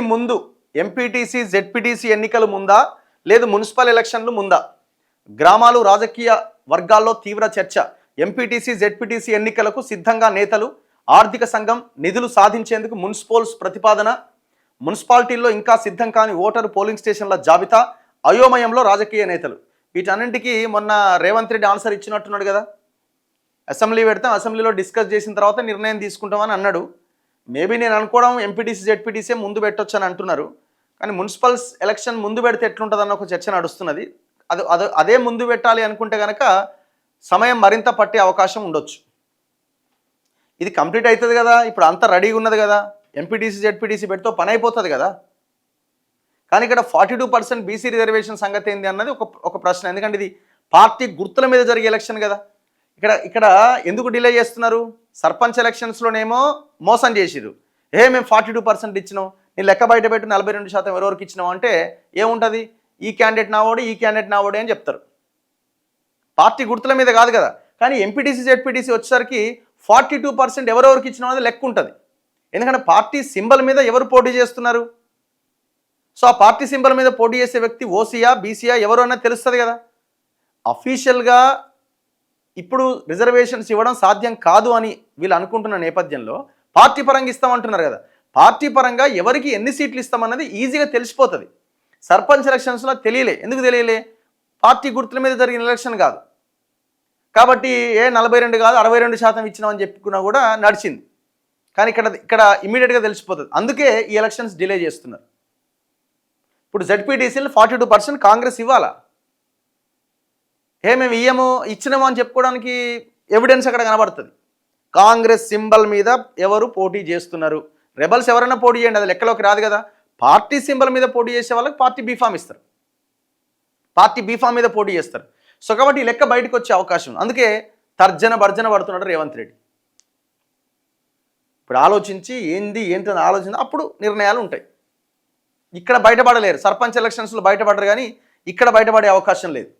ఏది ముందు, MPTC ZPTC ఎన్నికలు ముందా లేదు మున్సిపల్ ఎలక్షన్లు ముందా? గ్రామాలు రాజకీయ వర్గాల్లో తీవ్ర చర్చ. ఎంపీటీసీ జెడ్పీటీసీ ఎన్నికలకు సిద్ధంగా నేతలు. ఆర్థిక సంఘం నిధులు సాధించేందుకు మున్సిపల్స్ ప్రతిపాదన. మున్సిపాలిటీల్లో ఇంకా సిద్ధం కాని ఓటరు పోలింగ్ స్టేషన్ల జాబితా. అయోమయంలో రాజకీయ నేతలు. వీటన్నింటికి మొన్న రేవంత్ రెడ్డి ఆన్సర్ ఇచ్చినట్టున్నాడు కదా. అసెంబ్లీ పెడతాం, అసెంబ్లీలో డిస్కస్ చేసిన తర్వాత నిర్ణయం తీసుకుంటామని అన్నాడు. మేబీ నేను అనుకోవడం ఎంపీటీసీ జెడ్పీటీసీ ముందు పెట్టొచ్చు అని అంటున్నారు. కానీ మున్సిపల్స్ ఎలక్షన్ ముందు పెడితే ఎట్లుంటుంది అన్న ఒక చర్చ నడుస్తున్నది. అదే ముందు పెట్టాలి అనుకుంటే కనుక సమయం మరింత పట్టే అవకాశం ఉండొచ్చు. ఇది కంప్లీట్ అవుతుంది కదా, ఇప్పుడు అంతా రెడీగా ఉన్నది కదా, ఎంపీటీసీ జెడ్పీటీసీ పెడితే పని అయిపోతుంది కదా. కానీ ఇక్కడ 42% బీసీ రిజర్వేషన్ సంగతి ఏంది అన్నది ఒక ప్రశ్న. ఎందుకంటే ఇది పార్టీ గుర్తుల మీద జరిగే ఎలక్షన్ కదా. ఇక్కడ ఎందుకు డిలే చేస్తున్నారు? సర్పంచ్ ఎలక్షన్స్లోనేమో మోసం చేసిరు. మేము 42% ఇచ్చినాం, నేను లెక్క బయట పెట్టి 42% ఎవరెవరికి ఇచ్చినాం అంటే ఏముంటుంది? ఈ క్యాండిడేట్ నావాడు, ఈ క్యాండిడేట్ నావాడు అని చెప్తారు. పార్టీ గుర్తుల మీద కాదు కదా. కానీ ఎంపీటీసీ జెడ్పీటీసీ వచ్చేసరికి 42% ఎవరెవరికి ఇచ్చినాం అనేది లెక్క ఉంటుంది. ఎందుకంటే పార్టీ సింబల్ మీద ఎవరు పోటీ చేస్తున్నారు. సో ఆ పార్టీ సింబల్ మీద పోటీ చేసే వ్యక్తి ఓసీయా బీసీయా ఎవరు అన్నది తెలుస్తుంది కదా. అఫీషియల్గా ఇప్పుడు రిజర్వేషన్స్ ఇవ్వడం సాధ్యం కాదు అని వీళ్ళు అనుకుంటున్న నేపథ్యంలో పార్టీ పరంగా ఇస్తామంటున్నారు కదా. పార్టీ పరంగా ఎవరికి ఎన్ని సీట్లు ఇస్తామన్నది ఈజీగా తెలిసిపోతుంది. సర్పంచ్ ఎలక్షన్స్లో తెలియలే. ఎందుకు తెలియలే? పార్టీ గుర్తుల మీద జరిగిన ఎలక్షన్ కాదు కాబట్టి 42 కాదు 62% ఇచ్చినామని చెప్పుకున్నా కూడా నడిచింది. కానీ ఇక్కడ ఇమీడియట్గా తెలిసిపోతుంది. అందుకే ఈ ఎలక్షన్స్ డిలే చేస్తున్నారు. ఇప్పుడు జెడ్పీటీసీలు 42% కాంగ్రెస్ ఇవ్వాలా? మేము ఇచ్చినాము అని చెప్పుకోవడానికి ఎవిడెన్స్ అక్కడ కనబడుతుంది. కాంగ్రెస్ సింబల్ మీద ఎవరు పోటీ చేస్తున్నారు? రెబల్స్ ఎవరైనా పోటీ చేయండి, అది లెక్కలోకి రాదు కదా. పార్టీ సింబల్ మీద పోటీ చేసే వాళ్ళకి పార్టీ బీఫామ్ ఇస్తారు, పార్టీ బీఫామ్ మీద పోటీ చేస్తారు. సో కాబట్టి ఈ లెక్క బయటకు వచ్చే అవకాశం. అందుకే తర్జన భర్జన పడుతున్నాడు రేవంత్ రెడ్డి. ఇప్పుడు ఆలోచించి ఏంటని ఆలోచించి అప్పుడు నిర్ణయాలు ఉంటాయి. ఇక్కడ బయటపడలేరు. సర్పంచ్ ఎలక్షన్స్లో బయటపడరు, కానీ ఇక్కడ బయటపడే అవకాశం లేదు.